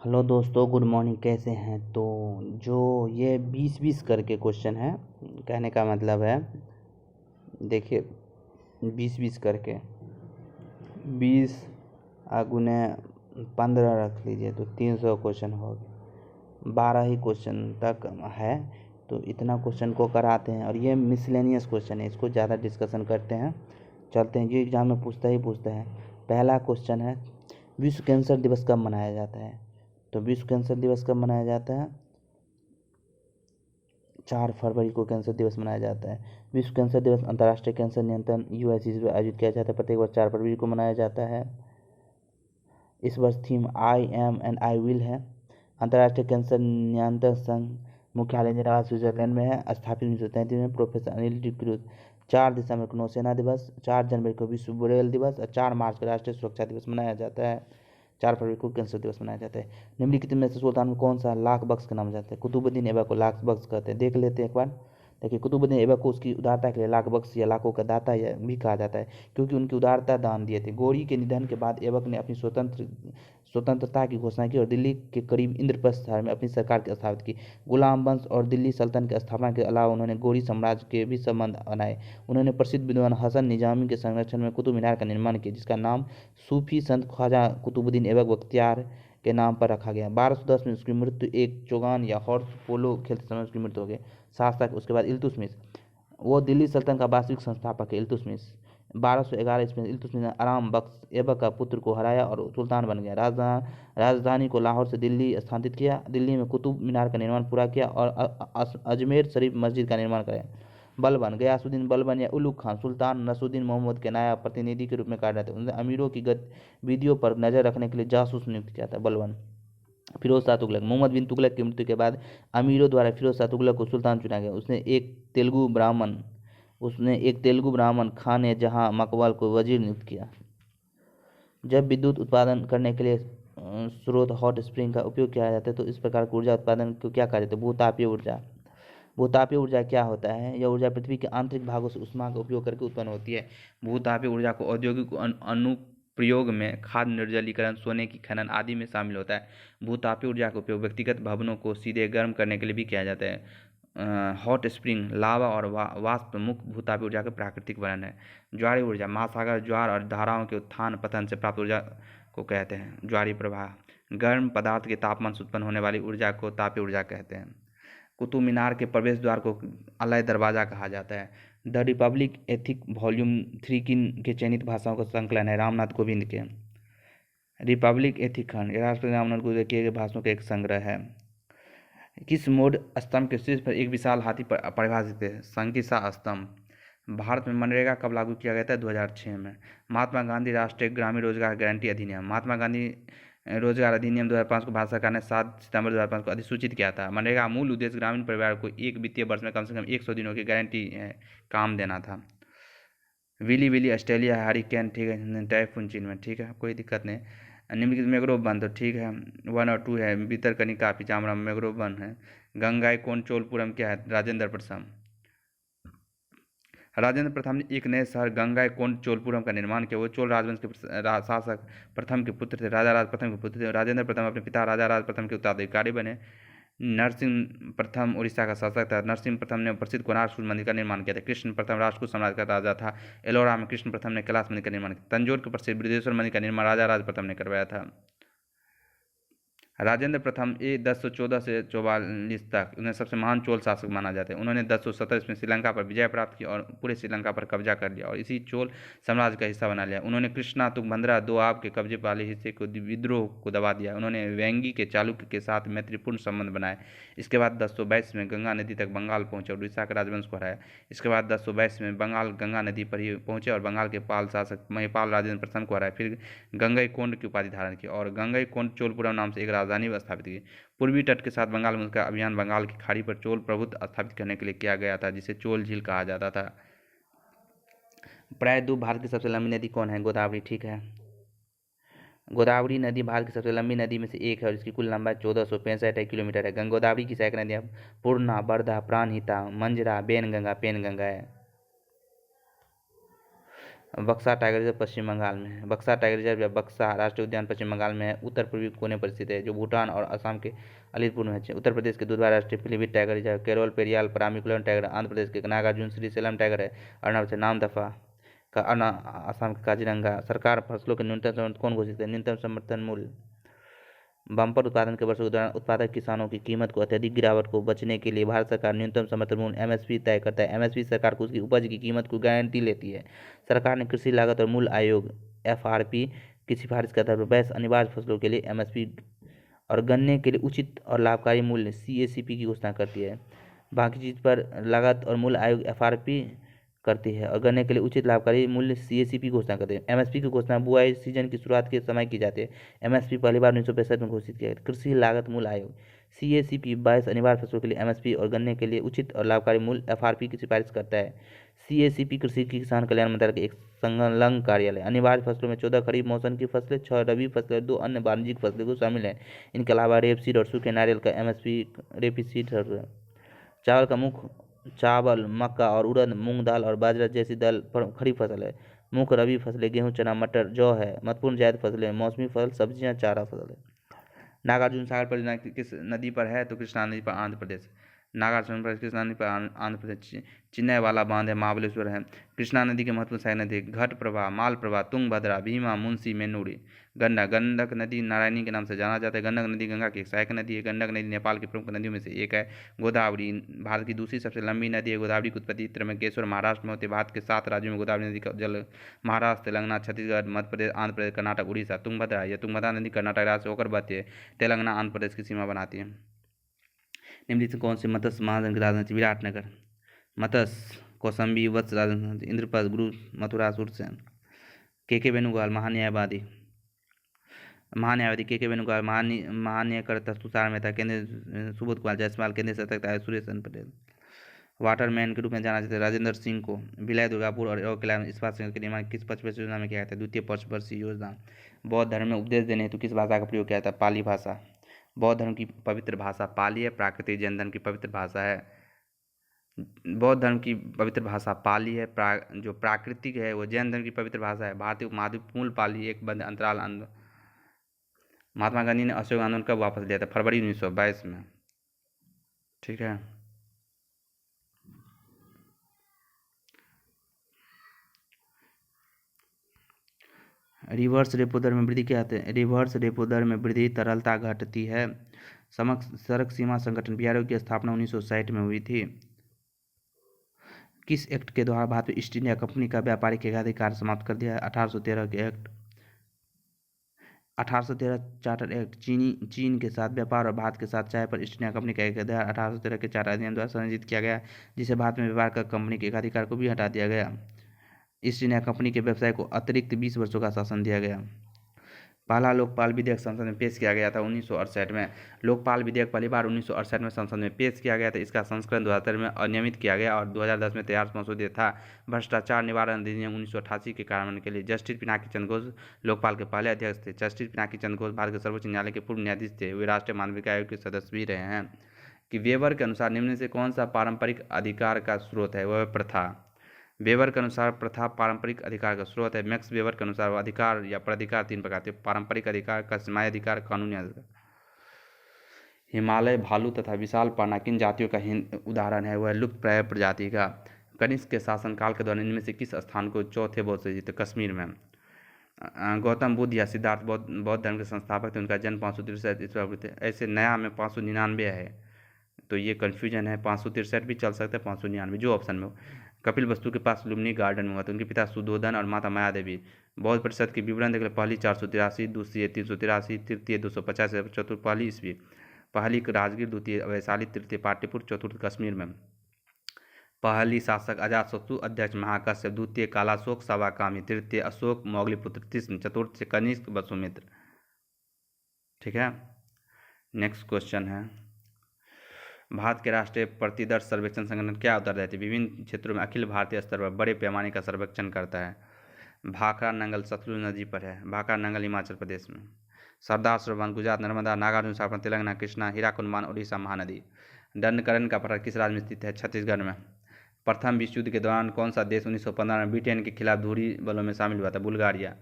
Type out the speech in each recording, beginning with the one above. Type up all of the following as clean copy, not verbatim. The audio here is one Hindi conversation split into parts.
हेलो दोस्तों, गुड मॉर्निंग। कैसे हैं? तो जो ये 20-20 करके क्वेश्चन है, कहने का मतलब है, देखिए 20-20 करके 20 गुने 15 रख लीजिए तो 300 क्वेश्चन हो गए। 12 ही क्वेश्चन तक है, तो इतना क्वेश्चन को कराते हैं। और ये मिसलेनियस क्वेश्चन है, इसको ज़्यादा डिस्कशन करते हैं, चलते हैं। ये एग्जाम में पूछता है। पहला क्वेश्चन है, विश्व कैंसर दिवस कब मनाया जाता है? तो विश्व कैंसर दिवस कब मनाया जाता है? 4 फरवरी को कैंसर दिवस मनाया जाता है। विश्व कैंसर दिवस अंतर्राष्ट्रीय कैंसर नियंत्रण यूएससी में आयोजित किया जाता है, प्रत्येक वर्ष 4 फरवरी को मनाया जाता है। इस वर्ष theme I am and I will है। अंतर्राष्ट्रीय कैंसर नियंत्रण संघ मुख्यालय जेनेवा स्विट्जरलैंड में है, स्थापित 1933 में। प्रोफेसर अनिल डिक्रूज। 4 दिसंबर को नौसेना दिवस, 4 जनवरी को विश्व ब्रेल दिवस और 4 मार्च को राष्ट्रीय सुरक्षा दिवस मनाया जाता है। 4 फरवरी को कैंसर दिवस मनाया जाता है। निम्नलिखित में से सुल्तान को कौन सा लाख बख्श का नाम जाता है? कुतुबुद्दीन ऐबक को लाख बख्श कहते हैं। देख लेते हैं एक बार। देखिए, कुतुबुद्दीन ऐबक को उसकी उदारता के लिए लाख बख्श या लाखों का दाता या भी कहा जाता है, क्योंकि उनकी उदारता दान दिए थे। गौरी के निधन के बाद ऐबक ने अपनी स्वतंत्रता की घोषणा की और दिल्ली के करीब इंद्रप्रस्थ शहर में अपनी सरकार की स्थापित की। गुलाम वंश और दिल्ली सल्तनत की स्थापना के अलावा उन्होंने गौरी साम्राज्य के भी संबंध बनाए। उन्होंने प्रसिद्ध विद्वान हसन निजामी के संरक्षण में कुतुब मीनार का निर्माण किया, जिसका नाम सूफी संत ख्वाजा कुतुबुद्दीन ऐबक बख्तियार के नाम पर रखा गया। 1210 में उसकी मृत्यु एक चौगान या हॉर्स पोलो खेलते समय उसकी मृत्यु हो गई। शासक उसके बाद इल्तुतमिश, वो दिल्ली सल्तनत का वास्तविक संस्थापक है। इल्तुतमिश 1211 ईस्वी में इल्तुतमिश ने आराम बख्श ऐबक का पुत्र को हराया और सुल्तान बन गया। राजधानी को लाहौर से दिल्ली स्थानांतरित किया। दिल्ली में कुतुब मीनार का निर्माण पूरा किया और अजमेर शरीफ मस्जिद का निर्माण कराया। बलबन गयासुद्दीन बलबन या उलुग खान सुल्तान नसरुद्दीन मोहम्मद के नायब प्रतिनिधि के रूप में कार्य थे। उन्होंने अमीरों की गतिविधियों पर नजर रखने के लिए जासूस नियुक्त किया था। बलबन फिरोज शाह तुगलक, मोहम्मद बिन तुगलक की मृत्यु के बाद अमीरों द्वारा फिरोज शाह तुगलक को सुल्तान चुना गया। उसने एक तेलुगु ब्राह्मण खान ए जहां मकबल को वजीर नियुक्त किया। जब विद्युत उत्पादन करने के लिए स्रोत हॉट स्प्रिंग का उपयोग किया जाता है, तो इस प्रकार की ऊर्जा उत्पादन को क्या कहा जाता है? भूतापीय ऊर्जा। भूतापीय ऊर्जा क्या होता है? यह ऊर्जा पृथ्वी के आंतरिक भागों से ऊष्मा का उपयोग करके उत्पन्न होती है। भूतापीय ऊर्जा को औद्योगिक अनुप्रयोग में खाद्य निर्जलीकरण, सोने की खनन आदि में शामिल होता है। भूतापीय ऊर्जा का उपयोग व्यक्तिगत भवनों को सीधे गर्म करने के लिए भी किया जाता है। हॉट स्प्रिंग, लावा और वाष्प मुख्य भूतापीय ऊर्जा के प्राकृतिक वर्णन है। ज्वारीय ऊर्जा महासागर ज्वार और धाराओं के उत्थान पतन से प्राप्त ऊर्जा को कहते हैं। ज्वारीय प्रवाह गर्म पदार्थ के तापमान से उत्पन्न होने वाली ऊर्जा को तापीय ऊर्जा कहते हैं। कुतुब मीनार के प्रवेश द्वार को अलय दरवाज़ा कहा जाता है। द रिपब्लिक एथिक वॉल्यूम 3 किन के चयनित भाषाओं का संकलन है? रामनाथ कोविंद के। रिपब्लिक एथिक खंड राष्ट्रपति रामनाथ कोविंद के किए गए भाषणों का एक संग्रह है। किस मोड स्तंभ के शीर्ष पर एक विशाल हाथी परिभाषित है? संकिसा स्तंभ। भारत में मनरेगा कब लागू किया गया था? 2006 में। महात्मा गांधी राष्ट्रीय ग्रामीण रोजगार गारंटी अधिनियम। महात्मा गांधी रोजगार अधिनियम 2005 को भारत सरकार ने 7 सितंबर 2005 को अधिसूचित किया था। मनरेगा का मूल उद्देश्य ग्रामीण परिवार को एक वित्तीय वर्ष में कम से कम 100 दिनों की गारंटी काम देना था। विली विली ऑस्ट्रेलिया, हरिकेन ठीक है, टाइफून चीन में ठीक है, कोई दिक्कत नहीं। निम्नलिखित मैंग्रोव वन तो ठीक है, 1 और 2 है। भितरकनिका पिचामरम मैंग्रोव वन है। गंगाईकोंड चोलपुरम क्या है? राजेंद्र प्रथम। राजेंद्र प्रथम ने एक नए शहर गंगाईकोंड चोलपुरम का निर्माण किया। वो चोल राजवंश के शासक प्रथम के पुत्र थे, राजा राज प्रथम के पुत्र थे। राजेंद्र प्रथम अपने पिता राजा राज प्रथम के उत्तराधिकारी बने। नरसिंह प्रथम उड़ीसा का शासक था। नरसिंह प्रथम ने प्रसिद्ध कोणार्क सूर्य मंदिर का निर्माण किया था। कृष्ण प्रथम राजपूत साम्राज्य का राजा था। एलोरा में कृष्ण प्रथम ने कैलाश मंदिर का निर्माण किया। तंजौर के प्रसिद्ध बृहदेश्वर मंदिर का निर्माण राजा राज प्रथम ने करवाया था। राजेंद्र प्रथम 1014 से 44 तक उन्हें सबसे महान चोल शासक माना जाता है। उन्होंने 1017 में श्रीलंका पर विजय प्राप्त की और पूरे श्रीलंका पर कब्जा कर लिया और इसी चोल साम्राज्य का हिस्सा बना लिया। उन्होंने कृष्णा तुंगभद्रा दोआब के कब्जे वाले हिस्से को विद्रोह को दबा दिया। उन्होंने वेंगी के चालुक्य के साथ मैत्रीपूर्ण संबंध बनाए। इसके बाद 1022 में गंगा नदी तक बंगाल पहुंचे और उड़ीसा के राजवंश को हराया। इसके बाद 1022 में बंगाल गंगा नदी पर ही पहुंचे और बंगाल के पाल शासक महिपाल राजेंद्र प्रथम को हराया। फिर गंगईकोंड की उपाधि धारण की और गंगईकोंड चोलपुरम नाम से एक राजधानी स्थापित की। पूर्वी तट के साथ बंगाल में उसका अभियान बंगाल की खाड़ी पर चोल प्रभुत्व स्थापित करने के लिए किया गया था, जिसे चोल झील कहा जाता था। प्रायद्वीप भारत की सबसे लंबी नदी कौन है? गोदावरी ठीक है। गोदावरी नदी भारत की सबसे लंबी नदी में से एक है और इसकी कुल लंबाई 1465 किलोमीटर है। गोदावरी की सहायक नदियां पूर्णा, बरधा, प्राणहिता, मंजरा, बेनगंगा, पेनगंगा है। बक्सा टाइगर रिजर्व पश्चिम बंगाल में है। बक्सा टाइगर रिजर्व या बक्सा राष्ट्रीय उद्यान पश्चिम बंगाल में है, उत्तर पूर्वी कोने पर स्थित है, जो भूटान और असम के अलीपुर में है। उत्तर प्रदेश के दुधवा राष्ट्रीय Pilibhit tiger reserve, Kerala Periyar Parambikulam tiger, Andhra Pradesh के नागार्जुन श्रीशैलम टाइगर है, अरुणाचल नामदफा का असम के काजीरंगा। सरकार फसलों के न्यूनतम समर्थन कौन घोषित है? न्यूनतम समर्थन मूल्य। बम्पर उत्पादन के वर्षों के दौरान उत्पादक किसानों की कीमत को अत्यधिक गिरावट को बचने के लिए भारत सरकार न्यूनतम समर्थन मूल्य एमएसपी तय करता है। एमएसपी सरकार को उसकी उपज की कीमत को गारंटी लेती है। सरकार ने कृषि लागत और मूल्य आयोग एफआरपी की सिफारिश के आधार पर वैश्य अनिवार्य फसलों के लिए एमएसपी और गन्ने के लिए उचित और लाभकारी मूल्य सीएसीपी की घोषणा करती है। बाकी चीज़ पर लागत और मूल्य आयोग एफआरपी करती है और गन्ने के लिए उचित लाभकारी मूल्य सीएसीपी घोषणा करते हैं। एमएसपी की घोषणा बुआई सीजन की शुरुआत के समय की जाती है। एमएसपी पहली बार 1965 में घोषित किया गया। कृषि लागत मूल्य आयोग सीएसीपी 22 अनिवार्य फसलों के लिए एमएसपी और गन्ने के लिए उचित और लाभकारी मूल्य एफआरपी की सिफारिश करता है। सीएसीपी कृषि किसान कल्याण मंत्रालय का एक संलग्न कार्यालय। अनिवार्य फसलों में 14 खरीफ मौसम की फसलें, 6 रबी फसलें और 2 अन्य वाणिज्यिक फसलें को शामिल हैं। इनके अलावा रेपसीड और सूखे नारियल का एमएसपी रेपसीड। चावल का मुख्य चावल, मक्का और उड़द, मूंग दाल और बाजरा जैसी दाल खरीफ फसल है। मुख्य रबी फसलें गेहूं, चना, मटर, जौ है। महत्वपूर्ण जायद फसलें मौसमी फसल, सब्जियां, चारा फसल है। नागार्जुन सागर परियोजना किस नदी पर है? तो कृष्णा नदी पर, आंध्र प्रदेश। नागार्जुन पर कृष्णा नदी पर आंध्र प्रदेश। चिन्नय वाला बांध है, महाबलेश्वर है। कृष्णा नदी के महत्वपूर्ण सहायक नदी घट प्रभा, माल प्रभा, तुंगभद्रा, भीमा, मुंशी, मेन्नूरी। गंडक नदी नारायणी के नाम से जाना जाता है। गंडक नदी गंगा की एक सहायक नदी है। गंडक नदी नेपाल की प्रमुख नदियों में से एक है। गोदावरी भारत की दूसरी सबसे लंबी नदी है। गोदावरी की उत्पत्ति त्र्यंबकेश्वर महाराष्ट्र में होती है। भारत के 7 राज्यों में गोदावरी नदी का जल महाराष्ट्र, तेलंगाना, छत्तीसगढ़, मध्य प्रदेश, आंध्र प्रदेश, कर्नाटक, उड़ीसा। तुंगभद्रा नदी कर्नाटक राज्य से होकर बहती है, तेलंगाना, आंध्र प्रदेश की सीमा बनाती है। निम्नलिखित में कौन सी मत्स्य महाजन की राजधानी? विराटनगर। मत्स्य कौशाम्बी वत्स राजधानी इंद्रप्रस्थ, गुरु मथुरा, सुरसेन। के वेणुगोपाल महान्यायवादी के वेणुगोपाल, महान्यायकर्ता तुषार मेहता, केंद्रीय सुबोध कुमार जायसवाल, केंद्रीय सतर्कता आयुक्त सुरेश पटेल। वाटरमैन के रूप में जाना जाता है राजेंद्र सिंह को। भिलाई, दुर्गापुर और किला में इस्पात संयंत्र के निर्माण किस पंचवर्षीय योजना में किया गया था? द्वितीय पंचवर्षीय योजना। बौद्ध धर्म में उपदेश देने हेतु किस भाषा का प्रयोग किया जाता है? पाली भाषा। बौद्ध धर्म की पवित्र भाषा पाली है। प्राकृतिक जैन धर्म की पवित्र भाषा है। बौद्ध धर्म की पवित्र भाषा पाली है। जो प्राकृतिक है वो जैन धर्म की पवित्र भाषा है। भारतीय उपमहाद्वीप मूल पाली एक बंद अंतराल आंदोलन। महात्मा गांधी ने असहयोग आंदोलन कब वापस लिया था? फरवरी 1922 में। ठीक है। रिवर्स रेपो दर में वृद्धि क्या आते हैं? रिवर्स रेपो दर में वृद्धि तरलता घटती है। सड़क सीमा संगठन बीआरओ की स्थापना 1960 में हुई थी। किस एक्ट के द्वारा भारत में ईस्ट इंडिया कंपनी का व्यापारिक एकाधिकार समाप्त कर दिया है? 1813 के एक्ट। 1813 चार्टर एक्ट चीन के साथ व्यापार और भारत के साथ चाय पर ईस्ट इंडिया कंपनी का एकाधिकार 1813 के चार्टर अधिनियम द्वारा संरक्षित किया गया, जिसे भारत में व्यापार कर कंपनी के एकाधिकार को भी हटा दिया गया। ईस्ट इंडिया कंपनी के व्यवसाय को अतिरिक्त 20 वर्षों का शासन दिया गया। पहला लोकपाल विधेयक संसद में पेश किया गया था 1968 में। लोकपाल विधेयक पहली बार 1968 में संसद में पेश किया गया था। इसका संस्करण 2013 में अनियमित किया गया और 2010 में तैयार संशोधित था। भ्रष्टाचार निवारण अधिनियम 1988 के कार्यान्वयन के लिए जस्टिस पिनाकी चंद्र घोष लोकपाल के पहले अध्यक्ष थे। जस्टिस पिनाकी चंद्र घोष भारत के सर्वोच्च न्यायालय के पूर्व न्यायाधीश थे। वे राष्ट्रीय मानवाधिकार आयोग के सदस्य भी रहे हैं। कि वेबर के अनुसार निम्न में से कौन सा पारंपरिक अधिकार का स्रोत है? वह प्रथा। वेबर के अनुसार प्रथा पारंपरिक अधिकार का स्रोत है। मैक्स वेबर के अनुसार अधिकार या प्राधिकार 3 प्रकार के: पारंपरिक अधिकार, कस्माई अधिकार, कानूनी अधिकार। हिमालय भालू तथा विशाल पर्णा किन जातियों का उदाहरण है? वह लुप्त प्राय प्रजाति का। कनिष्क के शासनकाल के दौरान इनमें से किस स्थान को चौथे बौद्ध से जीते? कश्मीर में। गौतम बुद्ध या सिद्धार्थ बौद्ध धर्म के संस्थापक थे। उनका जन्म 563 ईस्वी में थे। ऐसे नया में 599 है, तो ये कन्फ्यूजन है। 563 भी चल सकता है, 599 जो ऑप्शन में हो। कपिल वस्तु के पास लुम्बिनी गार्डन में हुआ था। उनके पिता सुधोधन और माता माया देवी। बौद्ध परिषद के विवरण देख ले। पहली 483, दूसरी 383, तृतीय 250, चतुर्थ पहली ईस्वी, पहली राजगीर, द्वितीय वैशाली, तृतीय पाटलिपुत्र, चतुर्थ कश्मीर में। पहली शासक अजातशत्रु, अध्यक्ष महाकश्यप, द्वितीय कालाशोक सवाकामी, तृतीय अशोक मौगलीपुत्र, चतुर्थ कनिष्क वसुमित्र। ठीक है। नेक्स्ट क्वेश्चन है, भारत के राष्ट्रीय प्रतिदर्श सर्वेक्षण संगठन क्या उत्तर देते? विभिन्न क्षेत्रों में अखिल भारतीय स्तर पर बड़े पैमाने का सर्वेक्षण करता है। भाखड़ा नंगल सतलुज नदी पर है। भाखड़ा नंगल हिमाचल प्रदेश में। सरदार सरोवर गुजरात। नर्मदा, नागार्जुन सागर तेलंगाना। कृष्णा, हीराकुंड उड़ीसा महानदी। दंडकरण का पठार किस राज्य में स्थित है? छत्तीसगढ़ में। प्रथम विश्व युद्ध के दौरान कौन सा देश 1915 में ब्रिटेन के खिलाफ धुरी बलों में शामिल हुआ था? बुल्गारिया।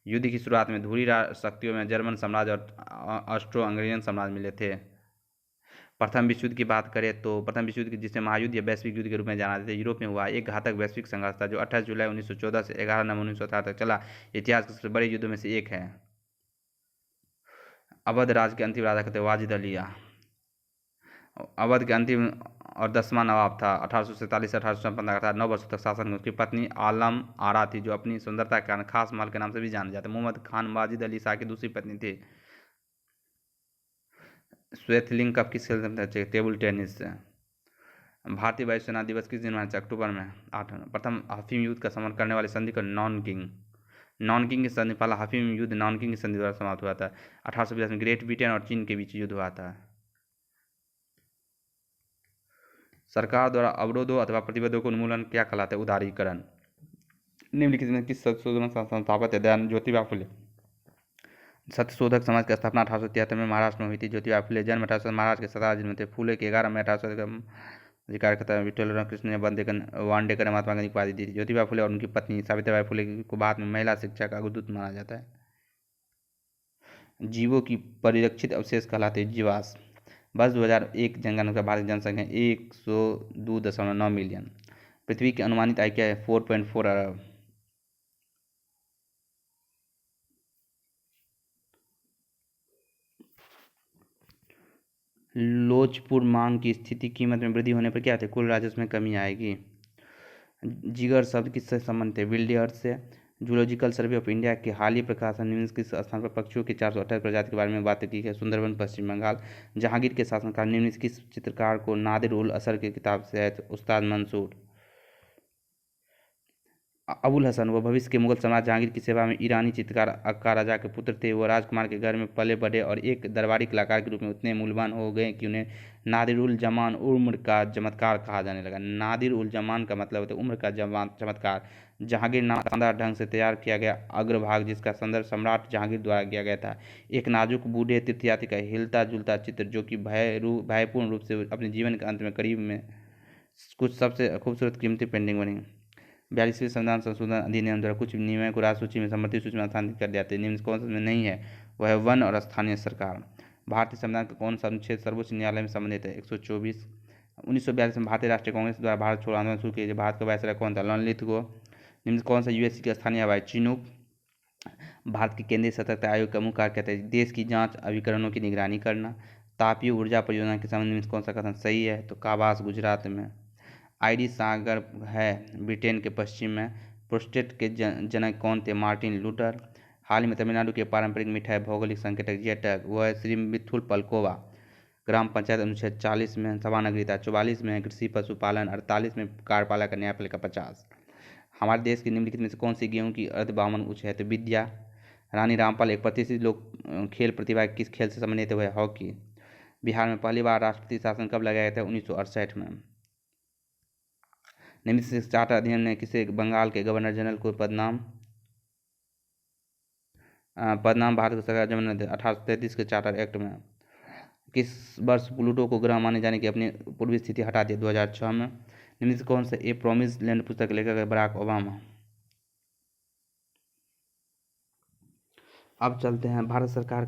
युद्ध की शुरुआत में धुरी शक्तियों में जर्मन साम्राज्य और ऑस्ट्रो हंगेरियन साम्राज्य मिले थे। प्रथम विश्व युद्ध की बात करें तो प्रथम विश्व युद्ध जिसे महायुद्ध या वैश्विक युद्ध के रूप में जाना जाता है, यूरोप में हुआ एक घातक वैश्विक संघर्ष था जो 28 जुलाई 1914 से 11 नवंबर 1918 तक चला। इतिहास के सबसे बड़े युद्धों में से एक है। अवध राज्य के अंतिम राजा कहते हैं वाजिद अली। अवध के अंतिम और 10वां नवाब था। 1847 से 1856 का था। 9 वर्षों तक शासन की उसकी पत्नी आलम आरा थी, जो अपनी सुंदरता के कारण खास महल के नाम से भी जाने जाते। मोहम्मद खान वाजिद अली शाह की दूसरी पत्नी थी। स्वेथलिंग कप किस खेल से होता है? टेबल टेनिस से। भारतीय वायुसेना दिवस किस दिन मनाया जाता है? अक्टूबर में 8। प्रथम हफीम युद्ध का समर्थन करने वाली संधि को नॉनकिंग की संधि, पहला हफीम युद्ध नॉनकिंग की संधि द्वारा समाप्त हुआ था। 1882 में ग्रेट ब्रिटेन और चीन के बीच युद्ध हुआ था। सरकार द्वारा अवरोधों अथवा प्रतिबंधों को उन्मूलन क्या कहलाता है? उदारीकरण। निम्नलिखित में किस संशोधन संस्थापक दयानंद ज्योतिबा फुले। सत्यशोधक समाज की स्थापना 1873 में महाराष्ट्र में हुई थी। ज्योतिबा फुले जन्म 1800 महाराष्ट्र के सतारा जिले में थे। फुले के 11 मई 1800 अधिकार करता विठ्ठल कृष्ण ने वांडेकर ने महात्मा गांधी की उपाधि दी थी। ज्योतिबा फुले और उनकी पत्नी सावित्रीबाई फुले को बाद में महिला शिक्षा का अग्रदूत माना जाता है। जीवों की परिरक्षित अवशेष कहलाते जीवाश्म। वर्ष 2001 जनगणना का भारत की जनसंख्या 102.9 मिलियन। पृथ्वी की अनुमानित आयु क्या है? 4.4 अरब। लोचपुर मांग की स्थिति कीमत में वृद्धि होने पर क्या होता है? कुल राजस्व में कमी आएगी। जिगर शब्द किससे संबंधित है? विल्डेयर्स से। जूलॉजिकल सर्वे ऑफ इंडिया के हालिया प्रकाशन निम्न किस स्थान पर पक्षियों की 428 प्रजाति के बारे में बात की है? सुंदरबन पश्चिम बंगाल। जहांगीर के शासनकाल निम्न किस चित्रकार को नादिर उल असर की किताब से है? उस्ताद मंसूर। अबुल हसन वह भविष्य के मुगल सम्राट जहांगीर की सेवा में ईरानी चित्रकार अक्का राजा के पुत्र थे। वो राजकुमार के घर में पले बढ़े और एक दरबारी कलाकार के रूप में उतने मूल्यवान हो गए कि उन्हें नादिर उल जमान उम्र का चमत्कार कहा जाने लगा। नादिर उल जमान का मतलब होता है उम्र का चमत्कार। जहांगीर नाम शानदार ढंग से तैयार किया गया अग्रभाग जिसका संदर्भ सम्राट जहांगीर द्वारा किया गया था। एक नाजुक बूढ़े तीर्थयात्री का हिलता जुलता चित्र जो कि भयपूर्ण रूप से अपने जीवन के अंत में करीब में कुछ सबसे खूबसूरत कीमती पेंटिंग बनी। 42वें संविधान संशोधन अधिनियम द्वारा कुछ नियमों को राज्य सूची में समर्थित सूची में स्थानांतरित कर दिया जाता है। निम्न कौन सा में नहीं है? वह है वन और स्थानीय सरकार। भारतीय संविधान का कौन सा अनुच्छेद सर्वोच्च न्यायालय में संबंधित है? 124। 1942 में भारतीय राष्ट्रीय कांग्रेस द्वारा भारत छोड़ो आंदोलन शुरू किया। भारत का वायसराय कौन था? लॉरेंस को। निम्न कौन सा यूएससी का स्थानीय हवाई? चिनूक। भारत के केंद्रीय सतर्कता आयोग का मुख्य कार्य कहते हैं देश की जांच अभिकरणों की निगरानी करना। तापीय ऊर्जा परियोजना के संबंध में कौन सा कथन सही है? तो काबास गुजरात में। आइरिश सागर है ब्रिटेन के पश्चिम में। प्रोस्टेट के जनक कौन थे? Martin Luther. हाल ही में तमिलनाडु की पारंपरिक मिठाई भौगोलिक संकेतक जेटक वो है श्री मिथुल पलकोवा। ग्राम पंचायत अनुच्छेद 40 में सभा नगरीता, 44 में कृषि पशुपालन, 48 में कार्यपालक न्यायपालिका 50। हमारे देश की निम्नलिखित में से कौन सी गेहूं की अर्धबामन उच्च है? तो विद्या। रानी रामपाल एक प्रतिष्ठित लोक खेल प्रतिभा किस खेल से संबंधित है? हॉकी। बिहार में पहली बार राष्ट्रपति शासन कब लगाया गया था? 1968 में। निम्न से चार्टर अधिनियम ने किसे बंगाल के गवर्नर जनरल को पदनाम भारत सरकार जब 1833 के चार्टर एक्ट में। किस वर्ष प्लूटो को ग्रह माने जाने की अपनी पूर्वी स्थिति हटा दिया? 2006 में। निम्न से कौन सा ए प्रॉमिस लैंड पुस्तक के लेखक है? Barack Obama. अब चलते हैं भारत सरकार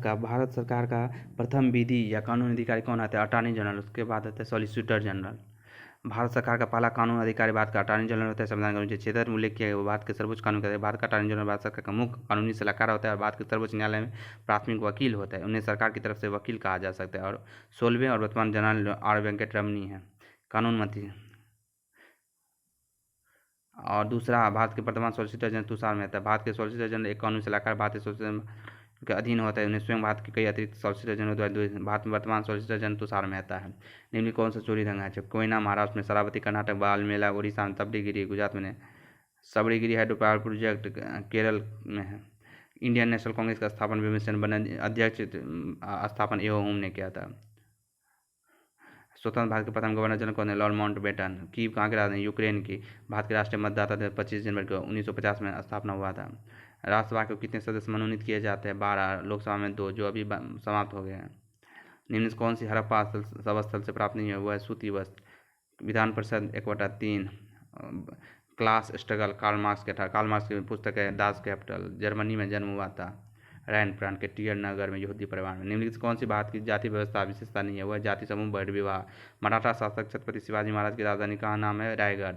का प्रथम विधि या कानूनी अधिकारी कौन आता है? Attorney general. उसके बाद आता है सॉलिसिटर जनरल। भारत सरकार का पहला कानून अधिकारी भारत का अटॉर्नी जनरल होता है। संविधान का अनुच्छेद 76 में उल्लेख किया गया वो भारत के सर्वोच्च कानून कहते हैं। भारत का अटॉर्नी जनरल भारत सरकार का मुख्य कानूनी सलाहकार होता है और भारत के सर्वोच्च न्यायालय में प्राथमिक वकील होता है। उन्हें सरकार की तरफ से वकील कहा जा सकता है। और 16वें और वर्तमान जनरल आर वेंकटरमणी है कानून मंत्री। और दूसरा भारत के वर्तमान सॉलिसिटर जनरल तुषार मेहता। भारत के सॉलिसिटर जनरल एक कानूनी सलाहकार भारतीय सॉलिसिटर के अधीन होता है। उन्हें स्वयं भारत के कई अतिरिक्त सॉलिसिटर जनरल द्वारा भारत में वर्तमान सॉलिसिटर जनरल तुषार मेहता है। निम्न कौन सा चोरी धंधा है? कोयना महाराष्ट्र में, शरावती कर्नाटक, बाल मेला उड़ीसा में, तबड़ीगिरी गुजरात में, सबड़ीगिरी हाइड्रो पावर प्रोजेक्ट केरल में है। इंडियन नेशनल कांग्रेस का स्थापन विभिन्न बने अध्यक्ष स्थापन एओ होम ने किया था। स्वतंत्र भारत के प्रथम गवर्नर जनरल कौन है? Lord Mountbatten. कीव कहाँ की राजधानी? यूक्रेन की। भारत के राष्ट्रीय मतदाता थे 25 जनवरी को 1950 में स्थापना हुआ था। राज्यसभा के कितने सदस्य मनोनीत किए जाते हैं? 12। लोकसभा में 2 जो अभी समाप्त हो गए हैं। निम्न कौन सी हड़प्पा शव स्थल से प्राप्त नहीं है? वो है सूती वस्त्र। Vidhan Parishad 1/3 class struggle Karl Marx के था। कार्ल मार्क्स की पुस्तक है दास कैपिटल। जर्मनी में जन्म हुआ था। रैन प्रांत के टियर नगर में यहूदी परिवार में। निम्नलिखित से कौन सी भारत की जाति व्यवस्था विशेषता नहीं है? वह जाति समूह बढ़ विवाह। मराठा शासक छत्रपति शिवाजी महाराज की राजधानी का नाम है रायगढ़।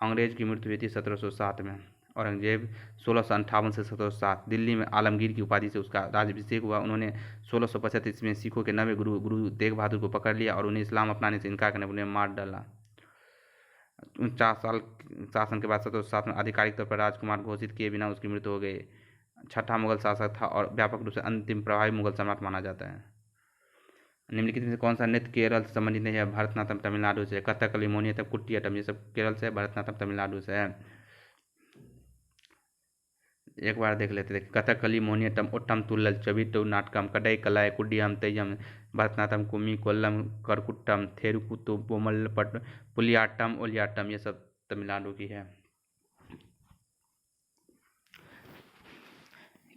अंग्रेज की मृत्यु हुई थी 1707 में। औरंगजेब 1658 से 1707। दिल्ली में आलमगीर की उपाधि से उसका राज्याभिषेक हुआ। उन्होंने 1635 ईस्वी में सिखों के 9वें गुरु तेग बहादुर को पकड़ लिया और उन्हें इस्लाम अपनाने से इनकार करने पर उन्हें मार डाला। 49 साल शासन के बाद 1707 में आधिकारिक तौर पर राजकुमार घोषित किए बिना उसकी मृत्यु हो गई। छठा मुगल शासक था और व्यापक रूप से अंतिम प्रभावी मुगल सम्राट माना जाता है। निम्नलिखित में से कौन सा नृत्य केरल से संबंधित नहीं है? भरतनाट्यम तमिलनाडु से। कथकली, मोहिनीअट्टम, कुटियाट्टम ये सब केरल से है। भरतनाट्यम तमिलनाडु से है। एक बार देख लेते थे। कथकली, मोहिनीअट्टम, ओट्टम तुल्लल, चविट्टू नाटकम, कड्डई कलाई, कुडियम, तेयम, भरतनाट्यम, कुम्मी, कोल्लम, करकुट्टम, थेरुकुत्तु, बोमल्लपट्ट, पुलियाट्टम, ओलियाट्टम ये सब तमिलनाडु की है।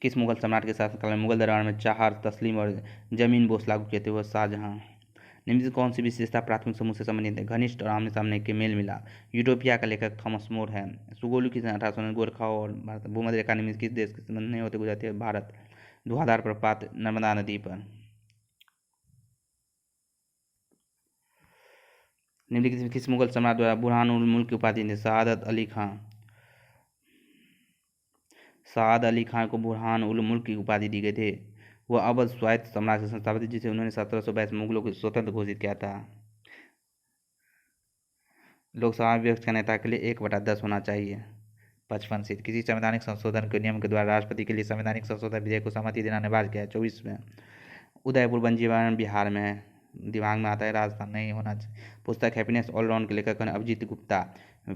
किस मुगल सम्राट के शासनकाल में मुगल दरबार में चार तस्लीम और जमीन बोस लागू किए थे? वह शाहजहां। निम्नलिखित कौन सी विशेषता प्राथमिक समूह से संबंधित है? घनिष्ठ और आमने सामने के मेल मिलाप। यूटोपिया का लेखक थॉमस मोर है। सुगोलू की 1800 गोरखा और भारत। भूमध्य रेखा निम्नलिखित किस देश के संबंध नहीं होते गुजरती है? भारत। धुआंधार प्रपात नर्मदा नदी पर। निम्नलिखित किस मुगल सम्राट द्वारा बुरहान उल मुल्क की उपाधि थी? सआदत अली खां। सआद अली खान को बुरहान उल मुल्क की उपाधि दी गई थी। वह अवध स्वायत्त साम्राज्य के संस्थापक थे जिसे उन्होंने 1722 में मुगलों को स्वतंत्र घोषित किया था। लोकसभा में विपक्ष का नेता के लिए 1/10 होना चाहिए। 55 सीट। किसी संवैधानिक संशोधन के नियम के द्वारा राष्ट्रपति के लिए संवैधानिक संशोधन विधेयक को सहमति देना अनिवार्य किया है। 24 में। उदयपुर वन्यजीवन बिहार में है। दिमाग में आता है राजस्थान नहीं होना चाहिए। पुस्तक हैप्पीनेस ऑल राउंड के लेखक हैं अभिजीत गुप्ता।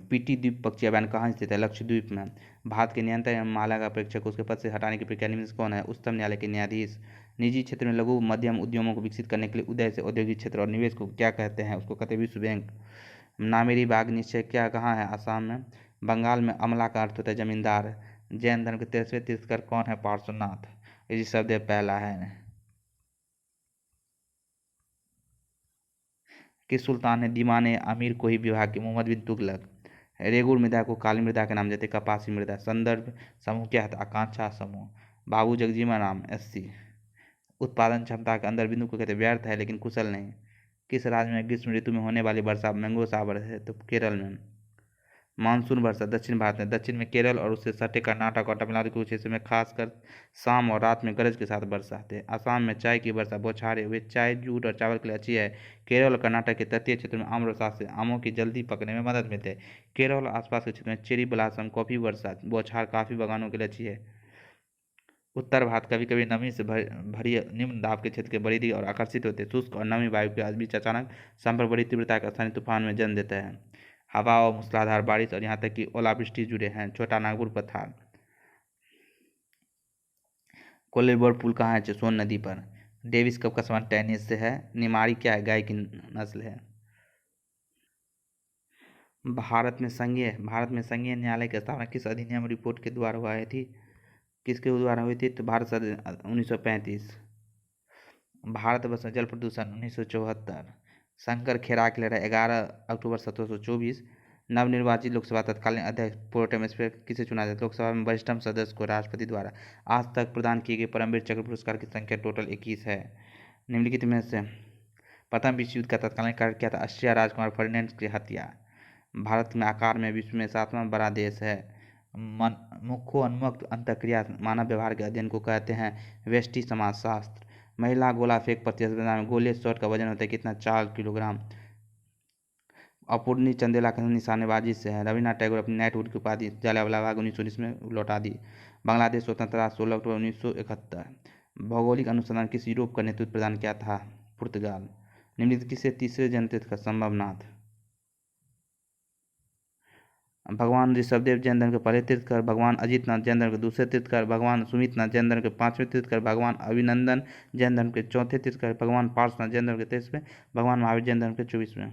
पीटी द्वीप पक्षी अभयारण्य कहाँ स्थित है? लक्षद्वीप में। भारत के नियंत्रण माला का प्रेक्षक को उसके पद से हटाने की प्रक्रिया निम्न से कौन है? उच्चतम न्यायालय के न्यायाधीश। निजी क्षेत्र में लघु मध्यम उद्यमों को विकसित करने के लिए उदय से औद्योगिक क्षेत्र और निवेश को क्या कहते हैं? उसको कहते हैं विश्व बैंक। नामेरी बाग निश्चय क्या कहाँ है? आसाम में। बंगाल में अमला का अर्थ होता है जमींदार। जैन धर्म के 13वें तीर्थंकर कौन है? पार्श्वनाथ। ऋषभदेव पहला है। किस सुल्तान ने दीवाने अमीर को ही विवाह की? मोहम्मद बिन तुगलक। रेगुड़ मृदा को काली मृदा के नाम देते? कपासी मृदा। संदर्भ समूह क्या है? आकांक्षा समूह। बाबू जगजीवन राम SC। उत्पादन क्षमता के अंदर बिंदु को कहते व्यर्थ है लेकिन कुशल नहीं। किस राज्य में ग्रीष्म ऋतु में होने वाली वर्षा मैंगो सावर है? तो केरल में। मानसून वर्षा दक्षिण भारत में। दक्षिण में केरल और उससे सटे कर्नाटक और तमिलनाडु के कुछ हिस्से में खासकर शाम और रात में गरज के साथ वर्षा आती है। असम में चाय की वर्षा बौछारें हुए चाय जूट और चावल के लिए अच्छी है। केरल और कर्नाटक के तटीय क्षेत्र में आम्रपाली से आमों की जल्दी पकने में मदद मिलती है। केरल और आसपास के क्षेत्र में चेरी ब्लॉसम कॉफी वर्षा बौछार काफी बागानों के लिए अच्छी है। उत्तर भारत कभी कभी नमी से भरी निम्न दाब के क्षेत्र के परिधि और आकर्षित होते शुष्क और नमी वायु के बीच अचानक संपर्क बड़ी तीव्रता के स्थानीय तूफान में जन्म देता है। हवा और मूसलाधार बारिश और यहाँ तक कि ओलावृष्टि जुड़े हैं। छोटा नागपुर पठार। कोलेबर पुल कहाँ है? सोन नदी पर। डेविस कप का संबंध टेनिस से है। निमाड़ी क्या है? गाय की नस्ल है। भारत में संघीय न्यायालय की स्थापना किस अधिनियम रिपोर्ट के द्वारा हुई थी? किसके द्वारा हुई थी? तो भारत 1935। भारत वर्ष में जल प्रदूषण 1974। शंकर खेराक लहरा 11 अक्टूबर 1724। नवनिर्वाचित लोकसभा तत्कालीन अध्यक्ष प्रोटेम स्पीकर किसे चुना जाता है? लोकसभा में वरिष्ठतम सदस्य को राष्ट्रपति द्वारा आज तक प्रदान किए गए परमवीर चक्र पुरस्कार की संख्या टोटल 21 है। निम्नलिखित में से प्रथम विश्व युद्ध का तत्कालीन कारण क्या था? ऑस्ट्रिया राजकुमार फर्डिनेंड की हत्या। भारत में आकार में विश्व में 7वां बड़ा देश है। मुखोन्मुख अंतःक्रिया मानव व्यवहार के अध्ययन को कहते हैं व्यष्टि समाजशास्त्र। महिला गोला फेंक प्रतियोगिता में गोले शॉट का वजन होता है कितना? 4 किलोग्राम। अपूर्णी चंदेला का निशानेबाजी से है। रविन्द्रनाथ टैगोर अपनी नाइटहुड की उपाधि जलियांवाला बाग 1919 में लौटा दी। बांग्लादेश स्वतंत्रता 16 अक्टूबर 1971। भौगोलिक अनुसंधान किस यूरोप का नेतृत्व प्रदान किया था? पुर्तगाल। निम्नलिखित किसे तीसरे जन्म तीर्थंकर? संभवनाथ। भगवान ऋषभदेव जैन धर्म के पहले तीर्थंकर। भगवान अजितनाथ जैन धर्म के दूसरे तीर्थंकर। भगवान सुमितनाथ जैन धर्म के 5वें तीर्थंकर। भगवान अभिनंदन जैन धर्म के 4थे तीर्थंकर। भगवान पार्श्वनाथ जैन धर्म के 23वें। भगवान महावीर जैन धर्म के 24वें।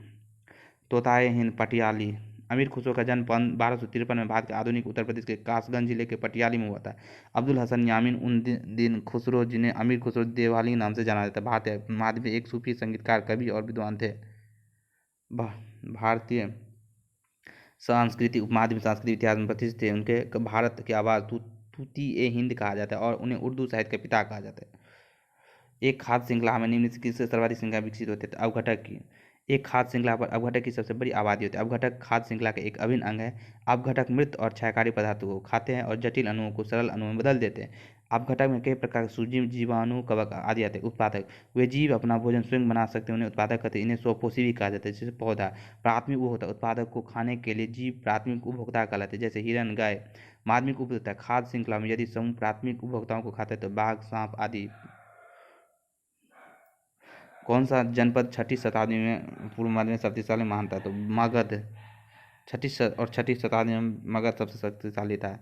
तोताए हिंद पटियाली। अमीर खुसरो का जन्म 1253 में भारत के आधुनिक उत्तर प्रदेश के कासगंज जिले के पटियाली में हुआ था। अब्दुल हसन यामीन उन दिन खुसरो जिन्हें अमीर खुसरो देवाली नाम से जाना जाता है भारतीय महाद्वीप में एक सूफी संगीतकार कवि और विद्वान थे। भारतीय सांस्कृतिक उपमहाद्वीप सांस्कृतिक इतिहास में प्रतिष्ठित थे। उनके भारत की आवाज़ तूती ए हिंद कहा जाता है और उन्हें उर्दू साहित्य के पिता कहा जाता है। एक खाद्य श्रृंखला में निम्न किससे सर्वाधिक श्रृंखला विकसित होते थे? अवघटक की। एक खाद्य श्रृंखला पर अवघटक की सबसे बड़ी आबादी होती है। अवघटक खाद्य श्रृंखला का एक अभिन्न अंग है। अवघटक मृत और क्षयकारी पदार्थों को खाते हैं और जटिल अणुओं को सरल अणुओं में बदल देते हैं। अवघटक में कई प्रकार के सूक्ष्म जीवाणु, कवक आदि आते हैं। उत्पादक, वे जीव अपना भोजन स्वयं बना सकते हैं, उन्हें उत्पादक कहते हैं। इन्हें स्वपोषी भी कहा जाता है। जैसे पौधा। प्राथमिक उपभोक्ता, उत्पादक को खाने के लिए जीव प्राथमिक उपभोक्ता कहलाते हैं, जैसे हिरन, गाय। माध्यमिक उपभोक्ता, खाद्य श्रृंखला में यदि समूह प्राथमिक उपभोक्ताओं को खाता है तो बाघ, सांप आदि। कौन सा जनपद 6ठी शताब्दी में पूर्व मध्य में शक्तिशाली महान था? तो मगध। 6ठी शताब्दी में मगध सबसे शक्तिशाली था।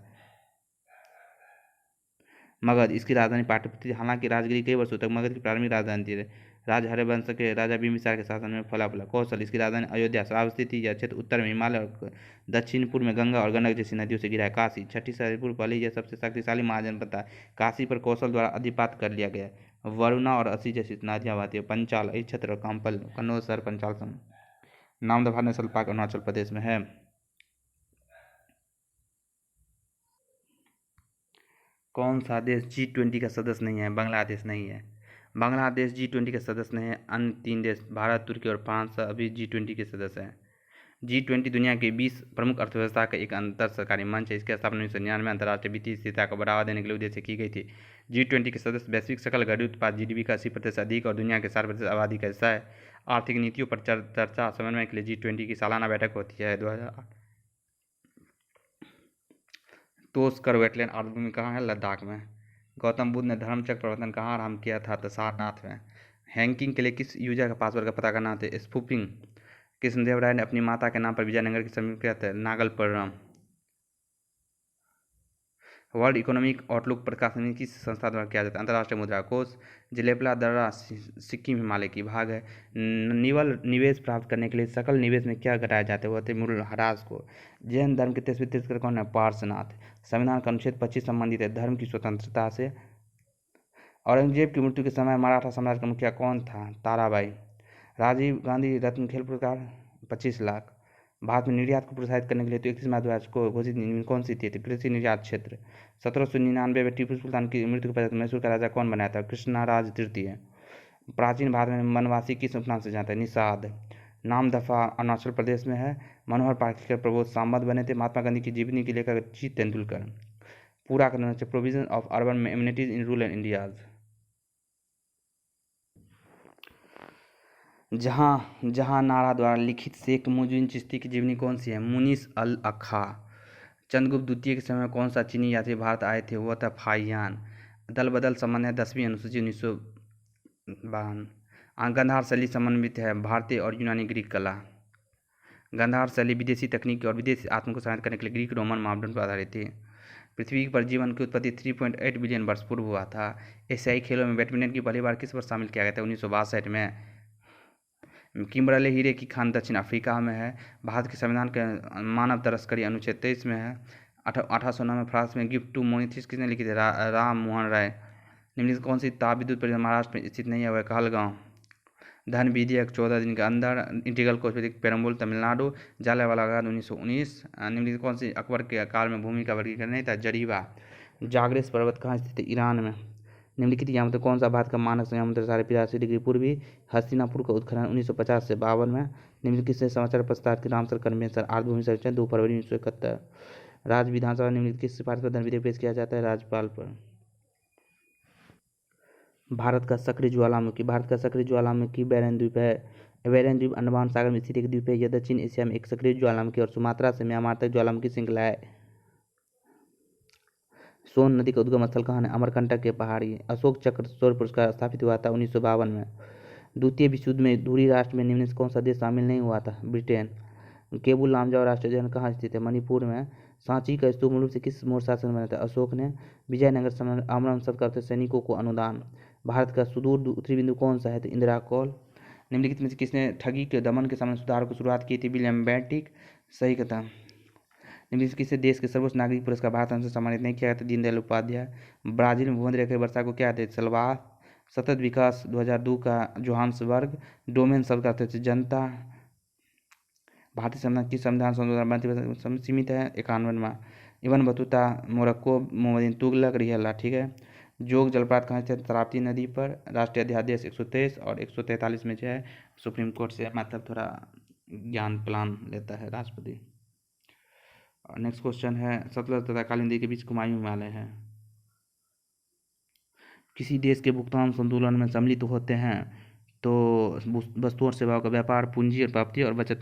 मगध, इसकी राजधानी पाटलिपुत्र थी। हालांकि राजगिरी कई वर्षों तक मगध की प्रारंभिक राजधानी थी। राजा हरिवंश के राजा बिंबिसार के शासन में फला फला। कौशल, इसकी राजधानी अयोध्या अवस्थित थी। यह क्षेत्र उत्तर में हिमालय और दक्षिण पूर्व में गंगा और गंडक जैसी नदियों से घिरा है। काशी, 6ठी शताब्दी पूर्व पहले यह सबसे शक्तिशाली महाजनपद था। काशी पर कौशल द्वारा अधिपात कर लिया गया। वरुणा और असी जैसी नदियां बहती है। पंचाल, इस क्षेत्र काम्पल कन्नौज शहर पंचाल नामदफा नेशनल पार्क अरुणाचल प्रदेश में है। कौन सा देश G20 का सदस्य नहीं है? बांग्लादेश नहीं है। बांग्लादेश G20 के सदस्य नहीं है। अन्य 3 देश भारत, तुर्की और फ्रांस अभी G20 के सदस्य हैं। G20 दुनिया के 20 प्रमुख अर्थव्यवस्था का एक अंतर सरकारी मंच है। इसकी स्थापना 1999 में अंतर्राष्ट्रीय वित्तीय स्थिरता को बढ़ावा देने के लिए उद्देश्य की गई थी। G20 के सदस्य वैश्विक सकल घरेलू उत्पाद GDP का 80% अधिक और दुनिया के 60% आबादी का हिस्सा है। आर्थिक नीतियों पर चर्चा समन्वय के लिए G20 की सालाना बैठक होती है। 2008। तोषकर वेटलैंड आर्द्रभूमि कहाँ है? लद्दाख में। गौतम बुद्ध ने धर्मचक्र प्रवर्तन कहाँ आरंभ किया था? तो सारनाथ में। हैकिंग के लिए किस यूजर का पासवर्ड का पता करना था? स्पूफिंग। कृष्णदेवराय ने अपनी माता के नाम पर विजयनगर की समीप किया था? नागलपरम। वर्ल्ड इकोनॉमिक आउटलुक प्रकाशन किस संस्था द्वारा किया जाता है? अंतर्राष्ट्रीय मुद्रा कोष। जिलेपला दर्रा सिक्किम हिमालय की भाग है। निवेश प्राप्त करने के लिए सकल निवेश में क्या घटाया जाता है? वो होते मूल ह्रास को। जैन धर्म के 23वें तीर्थंकर कौन है? पार्श्वनाथ। संविधान का अनुच्छेद 25 संबंधित है धर्म की स्वतंत्रता से। औरंगजेब की मृत्यु के समय मराठा साम्राज्य का मुखिया कौन था? ताराबाई। राजीव गांधी रत्न खेल पुरस्कार 25 लाख। भारत में निर्यात को प्रोत्साहित करने के लिए 31 मार्च को घोषित नीति कौन सी थी? कृषि निर्यात क्षेत्र। 1799 में टिप्पू सुल्तान की मृत्यु के पश्चात मैसूर का राजा कौन बनाया था? कृष्णराज तृतीय। प्राचीन भारत में वनवासी किस उपनाम से जानते हैं? निषाद। नामदफा अरुणाचल प्रदेश में है। मनोहर पार्कर प्रबोध सांसद बने थे। महात्मा गांधी की जीवनी के लेखक सचिन तेंदुलकर। पूरा करना चाहिए provision of urban amenities in rural India's. जहां नारा द्वारा लिखित शेख मुइनुद्दीन चिश्ती की जीवनी कौन सी है? मुनीस अल अखा। चंद्रगुप्त द्वितीय के समय में कौन सा चीनी यात्री भारत आए थे? वो था फाहियान। दल बदल संबंध है 10वीं अनुसूची 1952। गंधार शैली समन्वित है भारतीय और यूनानी ग्रीक कला। गंधार शैली विदेशी तकनीक और विदेशी आत्म को शामिल करने के लिए ग्रीक रोमन मापदंड पर आधारित थी। पृथ्वी पर जीवन की उत्पत्ति 3.8 बिलियन वर्ष पूर्व हुआ था। एशियाई खेलों में बैडमिंटन की पहली बार किस वर्ष शामिल किया गया था? 1962 में। किम्बरले हीरे की खान दक्षिण अफ्रीका में है। भारत के संविधान के मानव तस्करी अनुच्छेद 23 में है। 1809 में फ्रांस में गिफ्ट टू मोनिथिस किसने लिखी थी? राम मोहन राय। निम्नलिखित कौन सी ताप विद्युत परियोजना महाराष्ट्र में स्थित नहीं है? वह कहलगांव। धन विधेयक 14 दिन के अंदर। Integral course Perambur Tamil Nadu. जलियांवाला बाग 1919। निम्नलिखित कौन सी अकबर के काल में भूमि का वर्गीकरण नहीं था? जरीबा। जागरेस पर्वत कहाँ स्थित है? ईरान में। निम्नलिखित यामों कौन सा भारत का मानक संयंत्र 85° पूर्वी? हस्तिनापुर का उत्खनन 1950 से 52 में। निम्नलिखित से समाचार प्रसारित रामसर कन्वेंशन आर्द्रभूमि सर्वेक्षण 2 फरवरी 1971। राज्य विधानसभा निम्नलिखित किस सिफारिश पर धन विधेयक पेश किया जाता है? राज्यपाल पर। भारत का सक्रिय ज्वालामुखी बैरन द्वीप है। बैरन द्वीप अंडमान सागर में स्थित एक द्वीप है। यह दक्षिण एशिया में एक सक्रिय ज्वालामुखी और सुमात्रा से म्यांमार तक ज्वालामुखी श्रृंखला है। सोन नदी का उद्गम स्थल कहाँ है? अमरकंटक के पहाड़ी। अशोक चक्र शौर्य पुरस्कार स्थापित हुआ था 1952 में। द्वितीय विश्व युद्ध में धुरी राष्ट्र में निम्न से कौन सा देश शामिल नहीं हुआ था? ब्रिटेन। केबुल लामजाओ राष्ट्रीय उद्यान कहाँ स्थित है? मणिपुर में। सांची का स्तूप मूल रूप से किस मौर्य शासक ने बनाया था? अशोक ने। विजयनगर सम्राट आमरण अनशन करते सैनिकों को अनुदान। भारत का सुदूर उत्तरी बिंदु कौन सा है? तो इंदिरा कौल। निम्नलिखित में से किसने ठगी के दमन के सामने सुधार की शुरुआत की थी? William Bentinck. सही कथा। निम्नलिखित किसी देश के सर्वोच्च नागरिक पुरस्कार भारत से सम्मानित नहीं किया गया था? दीनदयाल उपाध्याय। ब्राजील में भूमध्य रेखा वर्षा को क्या थे? सलवार। सतत विकास 2002 का जोहान्सबर्ग। डोमेन शब्द का अर्थ है जनता। भारतीय संविधान किस संविधान संशोधन सीमित है? 51वां। Ibn Battuta, Morocco, Muhammad Tughlaq, Rihla. ठीक है। जोग जलप्रपात कहाँ स्थित? ताप्ती नदी पर। राष्ट्रीय अध्यादेश 123 और 143 में जो है सुप्रीम कोर्ट से मतलब थोड़ा ज्ञान प्लान लेता है राष्ट्रपति। और नेक्स्ट क्वेश्चन है, सतलज तथा काली नदी के बीच कुमायूं हिमालय है। किसी देश के भुगतान संतुलन में सम्मिलित होते हैं तो वस्तुओं और सेवाओं का व्यापार, पूंजी और प्राप्ति और बचत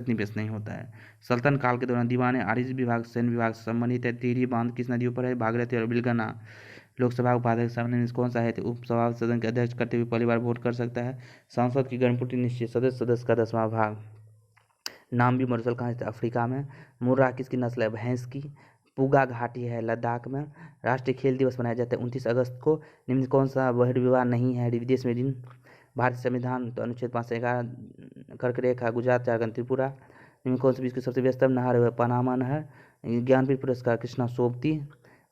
निवेश नहीं होता है। सल्तन काल के दौरान दीवाने आरिज विभाग सैन्य विभाग से संबंधित है। टिहरी बांध किस नदियों पर है? भागीरथी और बिलगना। लोकसभा उपाध्यक्ष सामान्य में कौन सा है? उपसभा सदन के अध्यक्ष करते हुए पहली बार वोट कर सकता है। संसद की गर्मपूर्ति निश्चित सदस्य का 10वां भाग। नाम भी मरुस्थल कहाँ है? अफ्रीका में। मुर्रा किसकी नस्ल है? भैंस की। पूगा घाटी है लद्दाख में। राष्ट्रीय खेल दिवस मनाया जाता है 29 अगस्त को। निम्न कौन सा बहिर्विवाह नहीं है विदेश में ऋण? भारतीय संविधान तो अनुच्छेद 511 कर्क रेखा, गुजरात, झारखंड, त्रिपुरा। निम्न कौन से विश्व की सबसे व्यस्तम नहर है? पनामा नहर। ज्ञानपीठ पुरस्कार कृष्णा सोबती।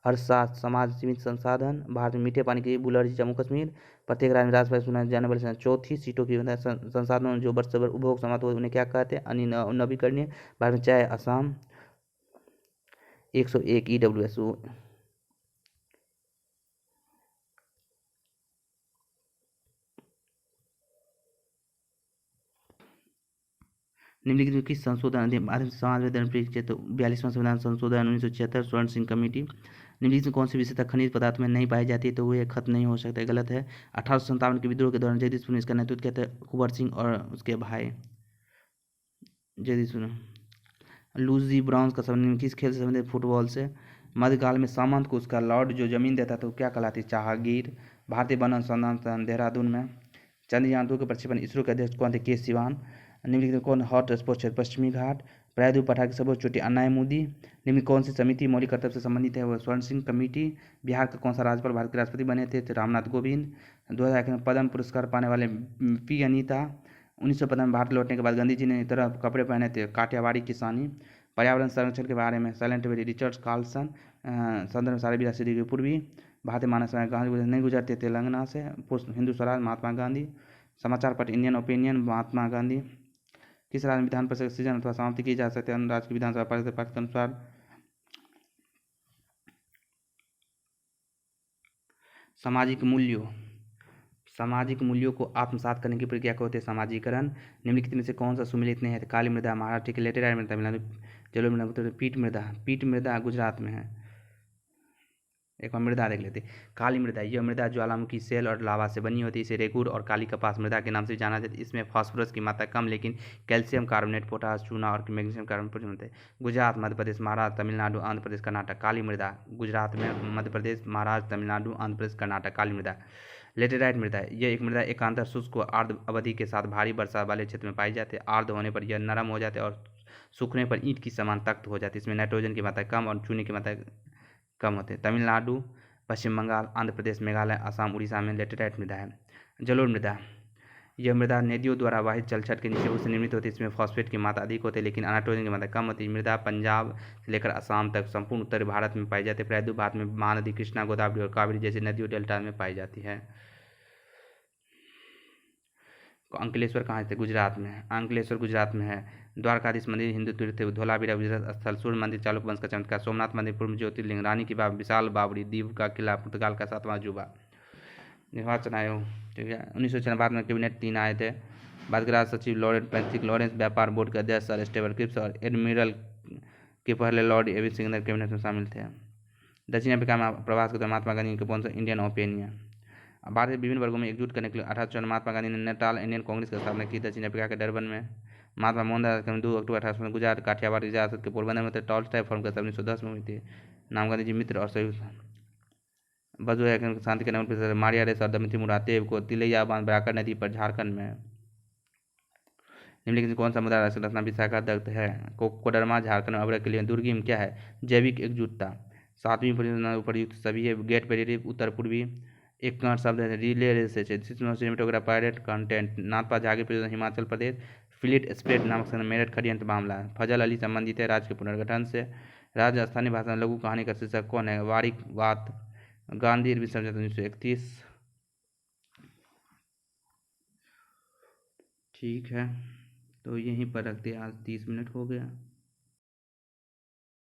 अर्थशास्त्र समाज सीमित संसाधन। भारत में मीठे पानी की बुलर्जी जम्मू कश्मीर। प्रत्येक राज्य में राज्यसभा चुनाव जाने वाली संख्या चौथी सीटों की संसाधनों जो वर्ष भर उपभोग समाप्त हो उन्हें क्या कहते हैं? अनवीकरणीय। भारत में चाय असम। 101 EWS। निम्नलिखित में किस संशोधन अधिनियम समाज में धर्म तो 42वां संविधान संशोधन 1976 स्वर्ण सिंह कमेटी। निम्नलिखित में कौन सी विशेषता खनिज पदार्थ में नहीं पाई जाती है तो वह खत्म नहीं हो सकता है? गलत है। 1857 के विद्रोह के दौरान जगदीशपुर में इसका नेतृत्व किया था कुंवर सिंह और उसके भाई जगदीशपुर। लूसी ब्राउन्स का संबंध किस खेल से संबंधित? फुटबॉल से। मध्यकाल में सामंत को उसका लॉर्ड जो जमीन देता था वो क्या कहलाती? चाहगीर। भारतीय वन अनुसंधान संस्थान देहरादून में। चंद्रयान-2 के प्रक्षेपण इसरो के अध्यक्ष कौन थे? के सिवान। निम्नलिखित में कौन हॉट स्पॉट क्षेत्र? पश्चिमी घाट। प्रायद्वीप पठार की सर्वोच्च चोटी अनायमुदी। निम्न कौन सी समिति मौलिक कर्तव्य से संबंधित है? वह स्वर्ण सिंह कमेटी। बिहार का कौन सा राज्यपाल भारत के राष्ट्रपति बने थे? रामनाथ कोविंद। 2001 में पद्म पुरस्कार पाने वाले पी अनीता। 1915 में भारत लौटने के बाद गांधी जी ने तरह कपड़े पहने थे? काठियावाड़ी किसानी। पर्यावरण संरक्षण के बारे में साइलेंट वैली रिचर्ड कार्लसन। संदर्भ सारे 82 डिग्री पूर्वी। भारतीय मानव समाज गांधी नहीं गुजरते तेलंगाना से। हिंदू स्वराज महात्मा गांधी। समाचार पत्र इंडियन ओपिनियन महात्मा गांधी। किस राज्य में विधान परिषद सृजन अथवा समाप्ति की जा सकती है? अन्य राज्य की विधानसभा पारित के अनुसार। सामाजिक मूल्यों को आत्मसात करने की प्रक्रिया को होते हैं समाजीकरण। निम्नलिखित में से कौन सा सुमेलित नहीं है? काली मृदा महाराष्ट्र की, लेटेराइट मृदा तमिलनाडु, जलोढ़ मृदा, पीठ मृदा गुजरात में है। एक बार मृदा देख लेते हैं। काली मृदा, यह मृदा ज्वालामुखी सेल और लावा से बनी होती है। इसे रेगुर और काली कपास मृदा के नाम से जाना जाता है। इसमें फास्फोरस की मात्रा कम लेकिन कैल्शियम कार्बोनेट, पोटास, चूना और मैग्नीशियम कार्बोनेट होते हैं। गुजरात, मध्य प्रदेश, महाराष्ट्र, तमिलनाडु, आंध्र प्रदेश, कर्नाटक। काली मृदा गुजरात में, मध्य प्रदेश, महाराष्ट्र, तमिलनाडु, आंध्र प्रदेश, कर्नाटक। काली मृदा। लेटेराइट मृदा, यह एक मृदा एकांतर शुष्क आर्द्र अवधि के साथ भारी वर्षा वाले क्षेत्र में पाई जाती है। आर्द्र होने पर यह नरम हो जाते हैं और सूखने पर ईंट की समान तख्त हो जाती है। इसमें नाइट्रोजन की मात्रा कम और चूने की मात्रा कम होते हैं। तमिलनाडु, पश्चिम बंगाल, आंध्र प्रदेश, मेघालय, असम, उड़ीसा में लेटेराइट मृदा है। जलोढ़ मृदा, यह मृदा नदियों द्वारा वाहित जलछट के नीचे उससे निर्मित होती है। इसमें फॉस्फेट की मात्रा अधिक होती है लेकिन नाइट्रोजन की मात्रा कम होती है। मृदा पंजाब से लेकर असम तक संपूर्ण उत्तरी भारत में पाई जाती है। प्रायद्वीप भारत में महानदी कृष्णा, गोदावरी और कावेरी जैसी नदियों डेल्टा में पाई जाती है। अंकलेश्वर कहाँ है? गुजरात में। अंकलेश्वर गुजरात में है। द्वारकाधीश मंदिर हिंदू तीर्थ, धोलावीरा गुजरात स्थल, सूर्य मंदिर चालुक्य वंश का चमत्कार, सोमनाथ मंदिर पूर्व ज्योतिर्लिंग, रानी की बाव, विशाल बावड़ी, दीव का किला, पुर्तगाल का 7वां अजूबा। निर्वाचन आयोग, ठीक है। 1996 बाद में कैबिनेट 3 आए थे। बादग्राज सचिव लॉर्ड पैट्रिक लॉरेंस, व्यापार बोर्ड के अध्यक्ष सर स्टेवर क्रिप्स और एडमिरल के पहले लॉर्ड एवी सिंह कैबिनेट में शामिल थे। दक्षिण अफ्रीका में प्रवास के दौरान महात्मा गांधी के कौन सा इंडियन ओपिनियन। भारत के विभिन्न वर्गों में एकजुट करने के लिए 1854 महात्मा गांधी ने नेटाल इंडियन कांग्रेस की स्थापना की। दक्षिण अफ्रीका के डरबन में महात्मा मोहनदास 2 अक्टूबर 1800 गुजरात काठियावाड़ रियासत के पोरबंदर में टॉल्स्टॉय फॉर्म का 1910 में हुई थी। नाम गांधी जी मित्र और सहयोग बजो है शांति के नाम पर मारिया रेस और दमित्री मुरादेव को तिलैया बांध बराकर नदी पर झारखंड में। निम्नलिखित कौन सा मुद्रा राष्ट्र रचना विशाखा दत्त है? कोडरमा झारखंड में अभ्र के लिए दुर्गम क्या है? जैविक एकजुटता। 7वीं परियोजना उपयुक्त सभी है। गेट पेरिटिव उत्तर पूर्वी। एक कर्ण शब्द है रिले cinematograph pirate content. Nathpa Jhakri परियोजना हिमाचल प्रदेश। फिलिट स्प्रेड नामक मेरठ खड़ियंत्र मामला है। फजल अली संबंधित है राज्य के पुनर्गठन से। राज्य स्थानीय भाषा लघु कहानी का शीर्षक कौन है? वारिक वात। गांधी विसर्जन 1931। ठीक है। तो यहीं पर रखते हैं, आज 30 मिनट हो गया।